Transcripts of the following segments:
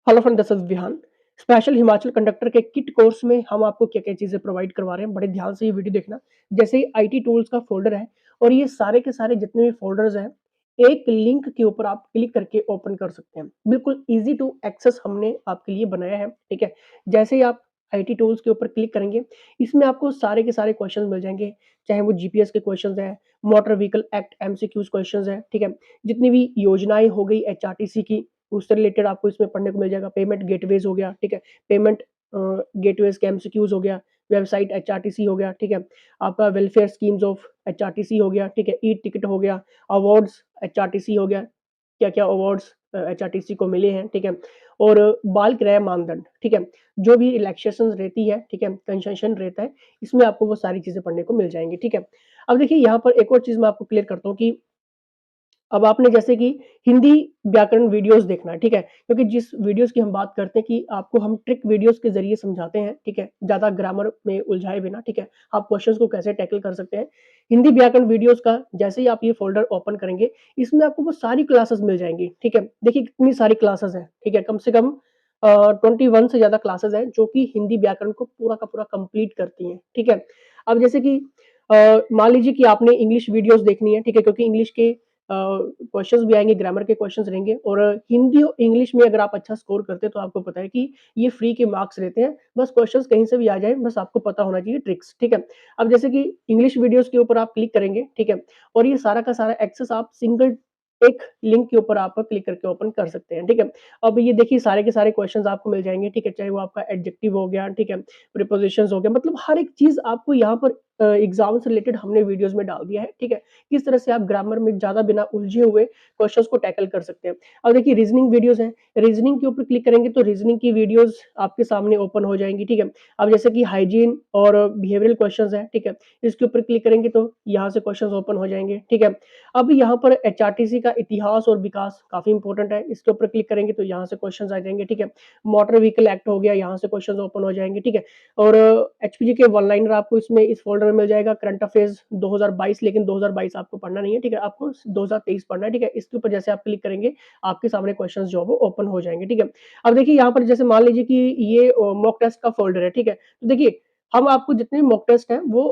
Hello friend, this is Vihan. Special Himachal conductor के kit course में हम आपको क्या-क्या चीज़ें प्रोवाइड करवा रहे हैं, बड़े ध्यान से ये वीडियो देखना। जैसे ही आईटी टूल्स का फ़ोल्डर है और ये सारे के सारे जितने भी फ़ोल्डर्स हैं, एक लिंक के ऊपर आप क्लिक करके ओपन कर सकते हैं। बिल्कुल ईज़ी टू एक्सेस हमने आपके लिए बनाया है, ठीक है? जैसे ही आप आईटी टूल्स के ऊपर क्लिक करेंगे, इसमें आपको सारे के सारे क्वेश्चन मिल जाएँगे, चाहे वो जीपीएस के क्वेश्चंस हैं, motor vehicle act MCQs questions हैं, ठीक है? जितनी भी योजनाएँ हो गई एचआरटीसी की उससे रिलेटेड आपको इसमें पढ़ने को मिल जाएगा। पेमेंट गेटवेज़ हो गया, ठीक है? पेमेंट गेटवेज़ के एमसीक्यूज़ हो गया, वेबसाइट एचआरटीसी हो गया, ठीक है? आपका वेलफेयर स्कीम्स ऑफ एचआरटीसी हो गया, ठीक है? ई-टिकट हो गया, अवार्ड्स एचआरटीसी हो गया, क्या-क्या अवार्ड्स एचआरटीसी को मिले हैं, ठीक है? और बाल किराया मानदंड, ठीक है? जो भी रिलैक्सेशंस रहती है, ठीक है? कंसेशन रहता है, इसमें आपको वो सारी चीज़ें पढ़ने को मिल जाएँगी, ठीक है? अब देखिए यहाँ पर एक और चीज़ मैं आपको क्लियर करता हूँ कि अब आपने जैसे कि हिंदी व्याकरण वीडियोज़ देखना है, ठीक है? क्योंकि जिस वीडियोज़ की हम बात करते हैं कि आपको हम ट्रिक वीडियोज़ के ज़रिए समझाते हैं, ठीक है? ज़्यादा ग्रामर में उलझाए बिना, ठीक है? आप क्वेश्चन्स को कैसे टैकल कर सकते हैं। हिंदी व्याकरण वीडियोज़ का जैसे ही आप ये फ़ोल्डर ओपन करेंगे, इसमें आपको वो सारी क्लासेस मिल जाएँगी, ठीक है? देखिए कितनी सारी क्लासेस हैं, ठीक है? कम से कम 21 से ज़्यादा क्लासेस हैं, जो कि हिंदी व्याकरण को पूरा का पूरा कंप्लीट करती हैं, ठीक है? अब जैसे कि मान लीजिए कि आपने इंग्लिश वीडियोज़ देखनी है, ठीक है? क्योंकि इंग्लिश के क्वेश्चंस भी आएँगे, ग्रामर के क्वेश्चंस रहेंगे और हिंदी और इंग्लिश में अगर आप अच्छा स्कोर करते हैं, तो आपको पता है कि ये फ्री के मार्क्स रहते हैं। बस क्वेश्चंस कहीं से भी आ जाए, बस आपको पता होना चाहिए ट्रिक्स, ठीक है? अब जैसे कि इंग्लिश वीडियोज़ के ऊपर आप क्लिक करेंगे, ठीक है? और ये सारा का सारा एक्सेस आप सिंगल एक लिंक के ऊपर आप क्लिक करके ओपन कर सकते हैं, ठीक है? अब ये देखिए सारे के सारे क्वेश्चंस आपको मिल जाएँगे, ठीक है? चाहे वो आपका एडजेक्टिव हो गया, ठीक है? प्रीपोज़िशंस हो गया, मतलब हर एक चीज़ आपको यहाँ पर एग्ज़ाम से रिलेटेड हमने वीडियोज़ में डाल दिया है, ठीक है? किस तरह से आप ग्रामर में ज़्यादा बिना उलझे हुए क्वेश्चंस को टैकल कर सकते हैं। अब देखिए रीज़निंग वीडियोज़ हैं, रीज़निंग के ऊपर क्लिक करेंगे तो रीज़निंग की वीडियोज़ आपके सामने ओपन हो जाएँगी, ठीक है। अब जैसे कि हाइजीन और बिहेवियरल क्वेश्चंस हैं, ठीक है। इसके ऊपर क्लिक करेंगे तो यहाँ से क्वेश्चंस ओपन हो जाएँगे, ठीक है। अब यहाँ पर एचआरटीसी का इतिहास और विकास काफ़ी इंपॉर्टेंट है, इसके ऊपर क्लिक करेंगे तो यहाँ से क्वेश्चंस आ जाएँगे, ठीक है। मोटर व्हीकल एक्ट हो गया, यहाँ से क्वेश्चंस ओपन हो जाएँगे, ठीक है। और एचपीजी के वन लाइनर आपको इसमें इस फ़ोल्डर में मिल जाएगा, करंट अफेयर्स 2022 लेकिन 2022 आपको पढ़ना नहीं है, ठीक है? आपको 2023 पढ़ना है, ठीक है? इसके ऊपर जैसे आप क्लिक करेंगे, आपके सामने क्वेश्चंस जो है वो ओपन हो जाएँगे, ठीक है? अब देखिए यहाँ पर जैसे मान लीजिए कि ये मॉक टेस्ट का फ़ोल्डर है, ठीक है? तो देखिए, हम आपको जितने भी मॉक टेस्ट हैं, वो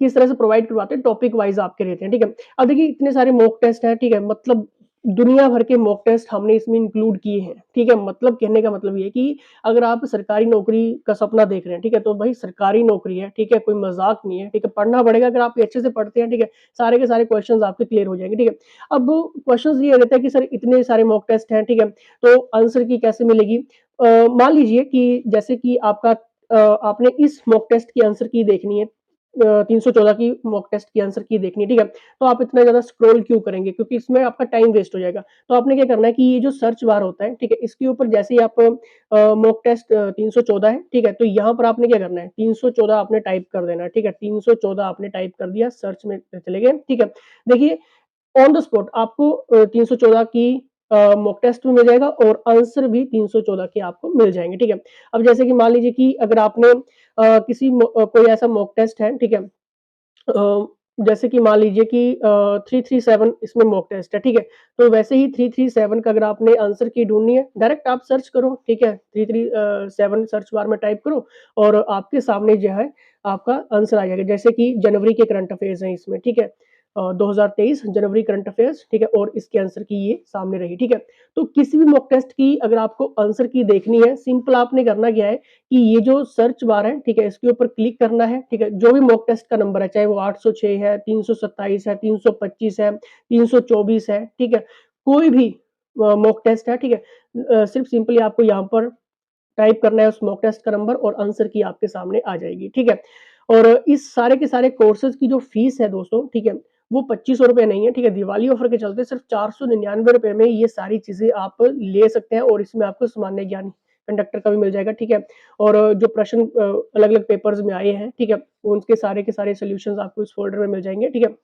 किस तरह से प्रोवाइड करवाते हैं, टॉपिक वाइज़ आपके रहते हैं, ठीक है? अब देखिए इतने सारे मॉक टेस्ट हैं, ठीक है? मतलब दुनिया भर के मॉक टेस्ट हमने इसमें इंक्लूड किए हैं, ठीक है? मतलब कहने का मतलब ये है कि अगर आप सरकारी नौकरी का सपना देख रहे हैं, ठीक है? तो भाई सरकारी नौकरी है, ठीक है? कोई मज़ाक नहीं है, ठीक है? पढ़ना पड़ेगा, अगर आप ये अच्छे से पढ़ते हैं, ठीक है? सारे के सारे क्वेश्चंस आपके क्लियर हो जाएँगे, ठीक है? अब क्वेश्चंस ये रहता है कि सर इतने सारे मॉक टेस्ट हैं, ठीक है? तो आंसर की कैसे मिलेगी? मान लीजिए कि जैसे कि आपने इस मॉक टेस्ट की आंसर की देखनी है, 314 की मॉक टेस्ट की आंसर की देखनी है, ठीक है? तो आप इतना ज़्यादा स्क्रॉल क्यों करेंगे? क्योंकि इसमें आपका टाइम वेस्ट हो जाएगा। तो आपने क्या करना है कि ये जो सर्च बार होता है, ठीक है? इसके ऊपर जैसे ही आप मॉक टेस्ट 314 है, ठीक है? तो यहाँ पर आपने क्या करना है, 314 आपने टाइप कर देना है, ठीक है? 314 आपने टाइप कर दिया, सर्च में चले गए, ठीक है? देखिए ऑन द स्पॉट आपको 314 की मॉक टेस्ट भी मिल जाएगा और आंसर भी 314 के आपको मिल जाएँगे, ठीक है? अब जैसे कि मान लीजिए कि अगर आपने कोई ऐसा मॉक टेस्ट है, ठीक है? जैसे कि मान लीजिए कि 337 इसमें मॉक टेस्ट है, ठीक है? तो वैसे ही 337 का अगर आपने आंसर की ढूँढनी है, डायरेक्ट आप सर्च करो, ठीक है? 337 सर्च बार में टाइप करो और आपके सामने जो है, आपका आंसर आ जाएगा। जैसे कि जनवरी के करंट अफेयर्स हैं इसमें, ठीक है? 2023 जनवरी करंट अफेयर्स, ठीक है? और इसके आंसर की ये सामने रही, ठीक है? तो किसी भी मॉक टेस्ट की अगर आपको आंसर की देखनी है, सिंपल आपने करना क्या है कि ये जो सर्च बार है, ठीक है? इसके ऊपर क्लिक करना है, ठीक है? जो भी मॉक टेस्ट का नंबर है, चाहे वो 806 है, 327 है, 325 है, 324 है, ठीक है? कोई भी मॉक टेस्ट है, ठीक है? सिर्फ़ सिंपली आपको यहाँ पर टाइप करना है उस मॉक टेस्ट का नंबर और आंसर की आपके सामने आ जाएगी, ठीक है? और इस सारे के सारे कोर्सेज़ की जो फ़ीस है दोस्तों, ठीक है? वो ₹2500 नहीं है, ठीक है? दिवाली ऑफ़र के चलते सिर्फ़ ₹499 में ये सारी चीज़ें आप ले सकते हैं और इसमें आपको सामान्य ज्ञान कंडक्टर का भी मिल जाएगा, ठीक है? और जो प्रश्न अलग-अलग पेपर्स में आए हैं, ठीक है? उनके सारे के सारे सॉल्यूशंस आपको इस फ़ोल्डर में मिल जाएँगे, ठीक है?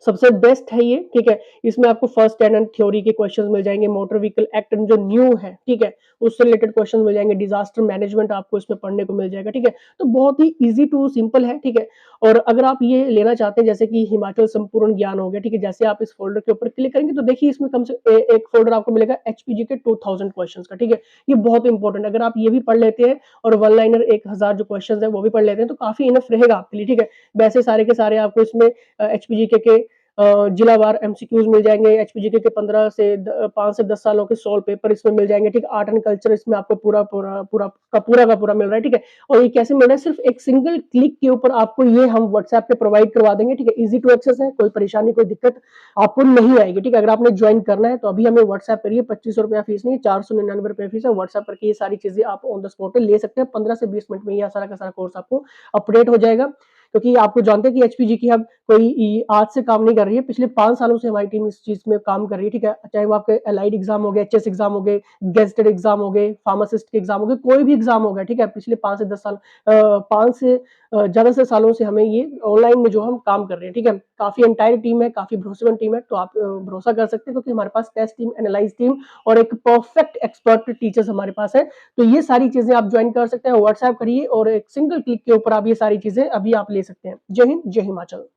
सबसे बेस्ट है ये, ठीक है? इसमें आपको फर्स्ट स्टैंडर्ड थ्योरी के क्वेश्चंस मिल जाएँगे, मोटर व्हीकल एक्ट जो न्यू है, ठीक है? उससे रिलेटेड क्वेश्चन मिल जाएँगे, डिज़ास्टर मैनेजमेंट आपको इसमें पढ़ने को मिल जाएगा, ठीक है? तो बहुत ही ईज़ी टू सिंपल है, ठीक है? और अगर आप ये लेना चाहते हैं जैसे कि हिमाचल संपूर्ण ज्ञान हो गया, ठीक है? जैसे आप इस फ़ोल्डर के ऊपर क्लिक करेंगे तो देखिए इसमें कम से एक फ़ोल्डर आपको मिलेगा एचपीजी के 2000 क्वेश्चन्स का, ठीक है? ये बहुत इंपॉर्टेंट है, अगर आप ये भी पढ़ लेते हैं और वन लाइनर 1000 जो क्वेश्चन्स हैं वो भी पढ़ लेते हैं तो काफ़ी इनफ रहेगा आपके लिए, ठीक है? वैसे सारे के सारे आपको इसमें एचपीजीके के जिलावार एमसीक्यूज़ मिल जाएँगे, एचपीजीके के 15 से 5 से 10 सालों के सॉल्व पेपर इसमें मिल जाएँगे, ठीक है? आर्ट एंड कल्चर इसमें आपको पूरा का पूरा मिल रहा है, ठीक है? और ये कैसे मिल रहा है? सिर्फ़ एक सिंगल क्लिक के ऊपर आपको ये हम व्हाट्सएप पे प्रोवाइड करवा देंगे, ठीक है? ईज़ी टू एक्सेस है, कोई परेशानी, कोई दिक्कत आपको नहीं आएगी, ठीक है? अगर आपने जॉइन करना है तो अभी हमें व्हाट्सएप करिए, ₹2500 फीस नहीं, ₹499 फीस है। व्हाट्सएप करके ये सारी चीज़ें आप ऑन द स्पॉट पे ले सकते हैं। 15 से 20 मिनट में ये सारा का सारा कोर्स आपको अपडेट हो जाएगा। क्योंकि आपको जानते हैं कि एचपीजी की अब कोई आज से काम नहीं कर रही है, पिछले 5 सालों से हमारी टीम इस चीज़ में काम कर रही है, ठीक है? चाहे वो आपके एलाइड एग्ज़ाम हो गए, एचएस एग्ज़ाम हो गए, गेज़ेटेड एग्ज़ाम हो गए, फार्मासिस्ट के एग्ज़ाम हो गए, कोई भी एग्ज़ाम हो गया, ठीक है? पिछले 5 से 10 साल 5 से ज़्यादा से सालों से हमें ये ऑनलाइन में जो हम काम कर रहे हैं, ठीक है? काफ़ी एंटायर टीम है, काफ़ी भरोसेमंद टीम है, तो आप भरोसा कर सकते हैं क्योंकि हमारे पास टेस्ट टीम, एनालाइज़ टीम और एक परफेक्ट एक्सपर्ट टीचर्स हमारे पास है। तो ये सारी चीज़ें आप जॉइन कर सकते हैं, व्हाट्सएप करिए और एक सिंगल क्लिक के ऊपर आप ये सारी चीज़ें अभी आप ले सकते हैं। जय हिंद, जय हिमाचल।